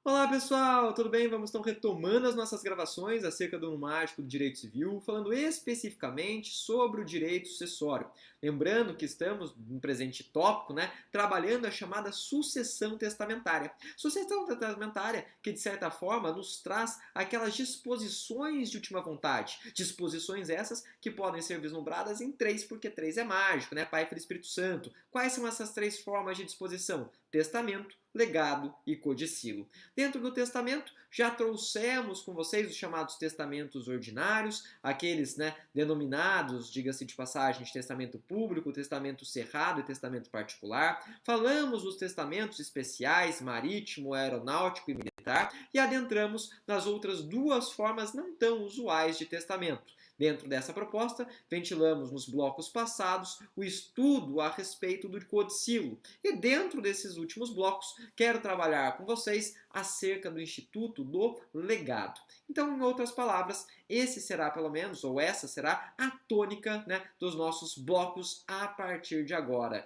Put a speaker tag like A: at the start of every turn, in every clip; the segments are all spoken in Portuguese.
A: Olá pessoal, tudo bem? Vamos então retomando as nossas gravações acerca do mágico do direito civil, falando especificamente sobre o direito sucessório. Lembrando que estamos, no presente tópico, trabalhando a chamada sucessão testamentária. Sucessão testamentária que, de certa forma, nos traz aquelas disposições de última vontade. Disposições essas que podem ser vislumbradas em três, porque três é mágico, Pai, Filho e Espírito Santo. Quais são essas três formas de disposição? Testamento, legado e codicilo. Dentro do testamento, já trouxemos com vocês os chamados testamentos ordinários, aqueles denominados, diga-se de passagem, de testamento público, testamento cerrado e testamento particular. Falamos dos testamentos especiais, marítimo, aeronáutico e militar, e adentramos nas outras duas formas não tão usuais de testamento. Dentro dessa proposta, ventilamos nos blocos passados o estudo a respeito do codicilo. E dentro desses últimos blocos, quero trabalhar com vocês acerca do Instituto do Legado. Então, em outras palavras, esse será pelo menos, ou essa será a tônica dos nossos blocos a partir de agora.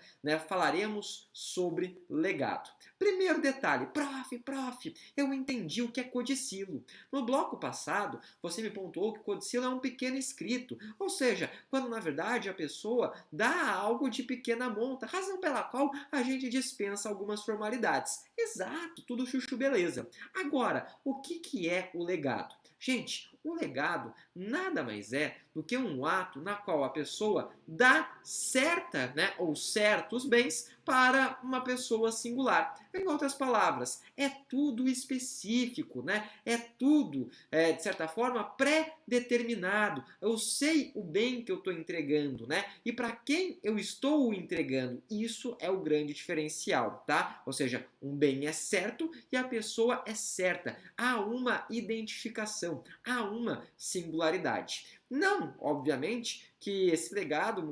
A: Falaremos sobre legado. Primeiro detalhe, prof, eu entendi o que é codicilo. No bloco passado, você me pontuou que codicilo é um pequeno escrito, ou seja, quando na verdade a pessoa dá algo de pequena monta, razão pela qual a gente dispensa algumas formalidades. Exato, tudo chuchu beleza. Agora, o que é o legado? Gente, o legado nada mais é do que um ato na qual a pessoa dá certa, ou certos bens para uma pessoa singular. Em outras palavras, é tudo específico, É tudo, de certa forma, pré-determinado. Eu sei o bem que eu estou entregando, E para quem eu estou entregando. Isso é o grande diferencial, tá? Ou seja, um bem é certo e a pessoa é certa. Há uma identificação, há uma singularidade. Não, obviamente, que esse legado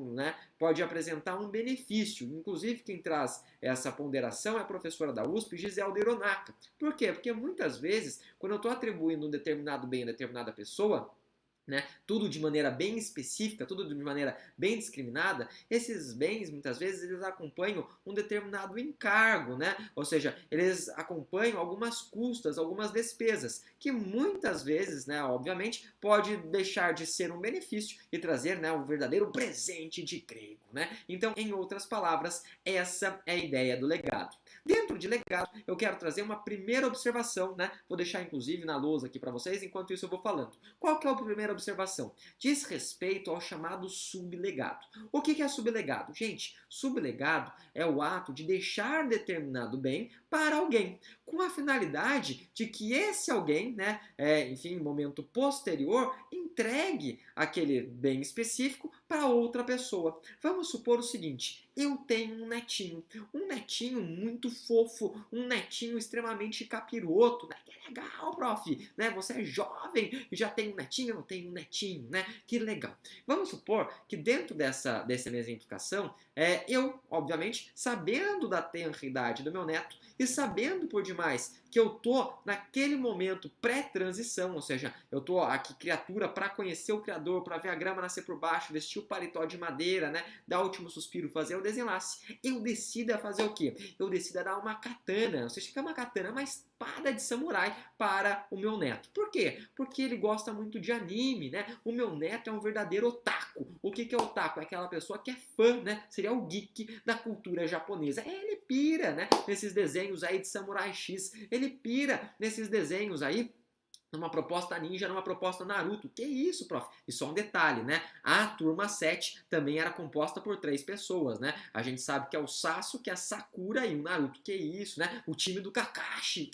A: pode apresentar um benefício. Inclusive, quem traz essa ponderação é a professora da USP, Giselde Hironaka. Por quê? Porque muitas vezes, quando eu estou atribuindo um determinado bem a determinada pessoa, tudo de maneira bem específica, tudo de maneira bem discriminada, esses bens, muitas vezes, eles acompanham um determinado encargo, Ou seja, eles acompanham algumas custas, algumas despesas, que muitas vezes, obviamente, pode deixar de ser um benefício e trazer, um verdadeiro presente de grego, Então, em outras palavras, essa é a ideia do legado. Dentro de legado, eu quero trazer uma primeira observação, Vou deixar, inclusive, na lousa aqui para vocês, enquanto isso eu vou falando. Qual que é a primeira observação? Diz respeito ao chamado sublegado. O que é sublegado? Gente, sublegado é o ato de deixar determinado bem para alguém, com a finalidade de que esse alguém, em momento posterior, entregue aquele bem específico para outra pessoa. Vamos supor o seguinte, eu tenho um netinho muito fofo, um netinho extremamente capiroto, Que legal, prof, Você é jovem e já tem um netinho, eu não tenho um netinho, Que legal. Vamos supor que dentro dessa exemplificação, eu, obviamente, sabendo da tenra idade do meu neto e sabendo por demais que eu tô naquele momento pré-transição, ou seja, eu tô aqui criatura para conhecer o Criador, para ver a grama nascer por baixo, vestir o paletó de madeira, dar o último suspiro, fazer o desenlace. Eu decido a fazer o quê? Eu decido a dar uma katana, ou seja, que é uma katana, uma espada de samurai para o meu neto. Por quê? Porque ele gosta muito de anime, O meu neto é um verdadeiro otaku. O que é otaku? É aquela pessoa que é fã, Seria o geek da cultura japonesa. Ele pira, Nesses desenhos aí de Samurai X. Ele pira nesses desenhos aí numa proposta ninja, numa proposta Naruto. Que isso, prof? E só um detalhe, A turma 7 também era composta por 3 pessoas, A gente sabe que é o Sasuke, a Sakura e o Naruto. Que isso, O time do Kakashi.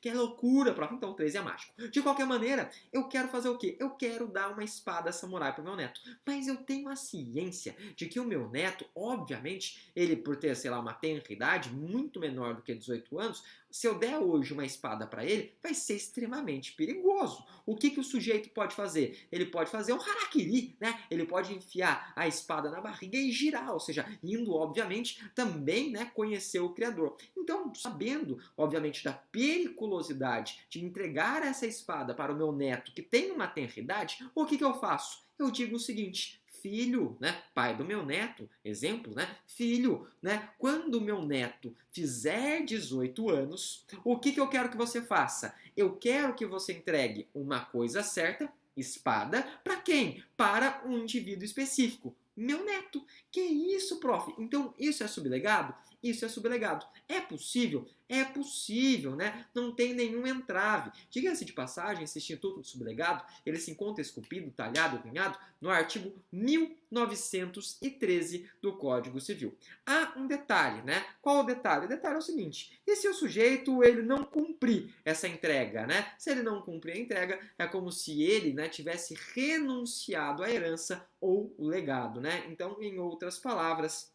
A: Que loucura, prof. Então 3 é mágico. De qualquer maneira, eu quero fazer o quê? Eu quero dar uma espada samurai pro meu neto. Mas eu tenho a ciência de que o meu neto, obviamente, ele por ter, sei lá, uma tenra idade muito menor do que 18 anos, se eu der hoje uma espada para ele, vai ser extremamente perigoso. O que o sujeito pode fazer? Ele pode fazer um harakiri, Ele pode enfiar a espada na barriga e girar, ou seja, indo, obviamente, também, conhecer o Criador. Então, sabendo, obviamente, da periculosidade de entregar essa espada para o meu neto que tem uma tenra idade, o que eu faço? Eu digo o seguinte: filho, né? Pai do meu neto, exemplo, né? Filho, né? Quando o meu neto fizer 18 anos, o que eu quero que você faça? Eu quero que você entregue uma coisa certa, espada, para quem? Para um indivíduo específico. Meu neto. Que isso, prof? Então, isso é sublegado? Isso é sublegado. É possível? É possível, né? Não tem nenhum entrave. Diga-se de passagem, esse Instituto do Sublegado, ele se encontra esculpido, talhado, cunhado no artigo 1913 do Código Civil. Há um detalhe, né? Qual o detalhe? O detalhe é o seguinte: e se o sujeito ele não cumprir essa entrega, né? Se ele não cumprir a entrega, é como se ele, né, tivesse renunciado à herança ou o legado, né? Então, em outras palavras,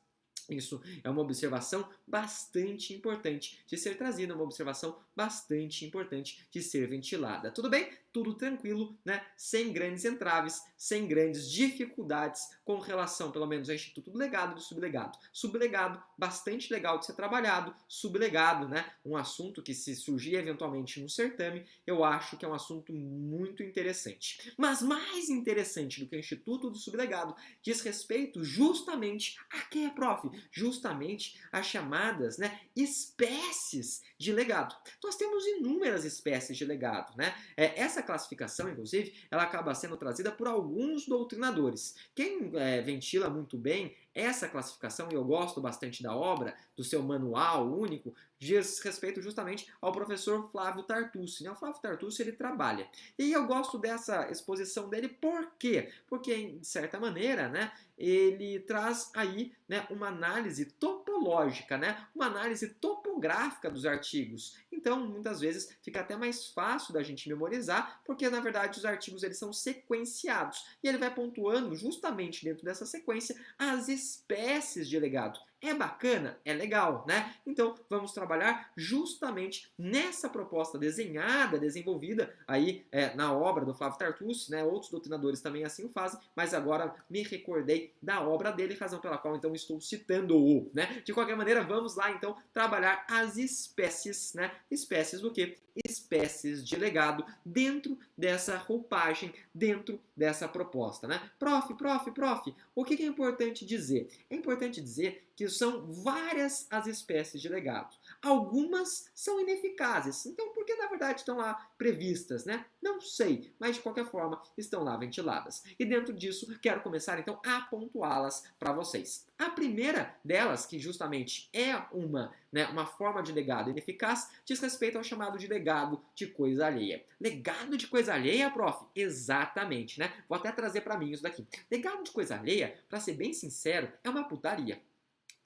A: isso é uma observação bastante importante de ser trazida, uma observação bastante importante de ser ventilada. Tudo bem? Tudo tranquilo, né? Sem grandes entraves, sem grandes dificuldades com relação, pelo menos, ao Instituto do Legado e do Sublegado. Sublegado, bastante legal de ser trabalhado. Sublegado, né? Um assunto que, se surgir eventualmente no certame, eu acho que é um assunto muito interessante. Mas mais interessante do que o Instituto do Sublegado diz respeito justamente a quê, prof? Justamente as chamadas, né, espécies de legado. Nós temos inúmeras espécies de legado, né? Essa classificação, inclusive, ela acaba sendo trazida por alguns doutrinadores. Quem ventila muito bem essa classificação, e eu gosto bastante da obra, do seu manual único, diz respeito justamente ao professor Flávio Tartucci, né? O Flávio Tartucci, ele trabalha. E eu gosto dessa exposição dele, por quê? Porque, de certa maneira, né, ele traz aí, né, uma análise topológica, né, uma análise topográfica dos artigos. Então, muitas vezes, fica até mais fácil da gente memorizar, porque, na verdade, os artigos eles são sequenciados. E ele vai pontuando, justamente dentro dessa sequência, as espécies de legado. É bacana? É legal, né? Então, vamos trabalhar justamente nessa proposta desenhada, desenvolvida aí na obra do Flávio Tartucci, né? Outros doutrinadores também assim o fazem, mas agora me recordei da obra dele, razão pela qual então estou citando-o, né? De qualquer maneira, vamos lá então trabalhar as espécies, né? Espécies do quê? Espécies de legado dentro dessa roupagem, dentro dessa proposta, né? Prof, o que é importante dizer? É importante dizer que são várias as espécies de legado. Algumas são ineficazes, então por que na verdade estão lá previstas, né? Não sei, mas de qualquer forma estão lá ventiladas. E dentro disso, quero começar então a pontuá-las para vocês. A primeira delas, que justamente é uma forma de legado ineficaz, diz respeito ao chamado de legado de coisa alheia. Legado de coisa alheia, prof? Exatamente, né? Vou até trazer para mim isso daqui. Legado de coisa alheia, para ser bem sincero, é uma putaria.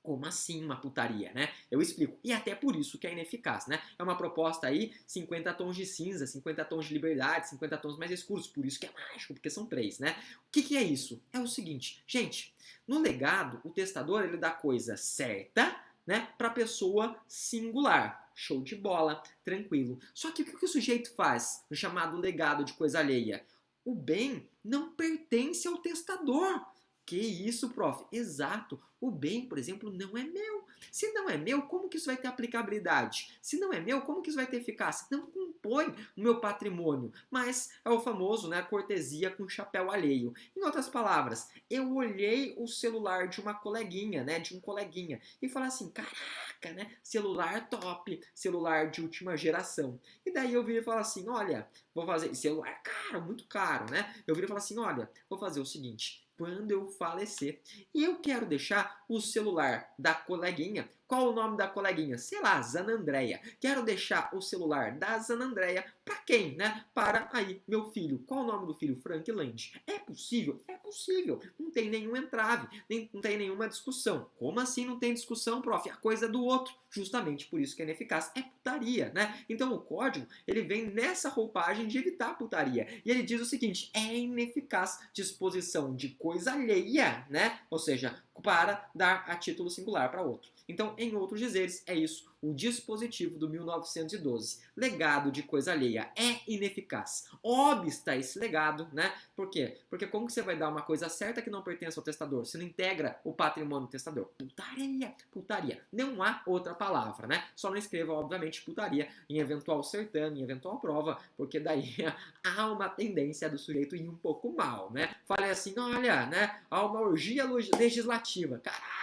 A: Como assim uma putaria, né? Eu explico. E até por isso que é ineficaz, né? É uma proposta aí, 50 tons de cinza, 50 tons de liberdade, 50 tons mais escuros. Por isso que é mágico, porque são 3, né? O que é isso? É o seguinte, gente, no legado, o testador, ele dá a coisa certa, né, para a pessoa singular. Show de bola, tranquilo. Só que o que o sujeito faz no chamado legado de coisa alheia? O bem não pertence ao testador. Que isso, prof? Exato. O bem, por exemplo, não é meu. Se não é meu, como que isso vai ter aplicabilidade? Se não é meu, como que isso vai ter eficácia? Não compõe o meu patrimônio. Mas é o famoso, né, cortesia com chapéu alheio. Em outras palavras, eu olhei o celular de uma coleguinha, né, de um coleguinha, e falei assim, caraca, né, celular top, celular de última geração. E daí eu virei e falei assim, olha, vou fazer, celular caro, muito caro, né? Eu virei e falei assim, olha, vou fazer o seguinte, quando eu falecer, e eu quero deixar o celular da coleguinha. Qual o nome da coleguinha? Sei lá, Zanandreia. Quero deixar o celular da Zanandreia para quem, né? Para aí, meu filho. Qual o nome do filho? Frank Land. É possível? É possível. Não tem nenhum entrave, não tem nenhuma discussão. Como assim não tem discussão, prof? A coisa é do outro. Justamente por isso que é ineficaz. É putaria, né? Então o código, ele vem nessa roupagem de evitar a putaria. E ele diz o seguinte, é ineficaz disposição de coisa alheia, né? Ou seja, para dar a título singular para outro. Então, em outros dizeres, é isso O dispositivo do 1912, legado de coisa alheia, é ineficaz. Obsta esse legado, né? Por quê? Porque como que você vai dar uma coisa certa que não pertence ao testador? Você não integra o patrimônio do testador. Putaria, putaria. Não há outra palavra, né? Só não escreva, obviamente, putaria em eventual certame, em eventual prova, porque daí há uma tendência do sujeito ir um pouco mal, né? Fale assim, olha, né? Há uma orgia legislativa. Caraca!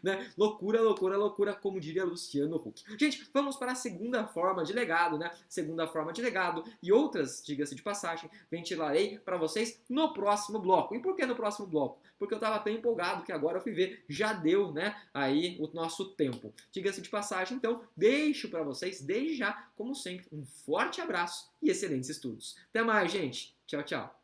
A: Né? Loucura, loucura, loucura, como diria Luciano Huck. Gente, vamos para a segunda forma de legado, né? Segunda forma de legado e outras, diga-se de passagem, ventilarei para vocês no próximo bloco. E por que no próximo bloco? Porque eu estava tão empolgado que agora eu fui ver, já deu, né? Aí o nosso tempo. Diga-se de passagem, então, deixo para vocês, desde já, como sempre, um forte abraço e excelentes estudos. Até mais, gente. Tchau, tchau.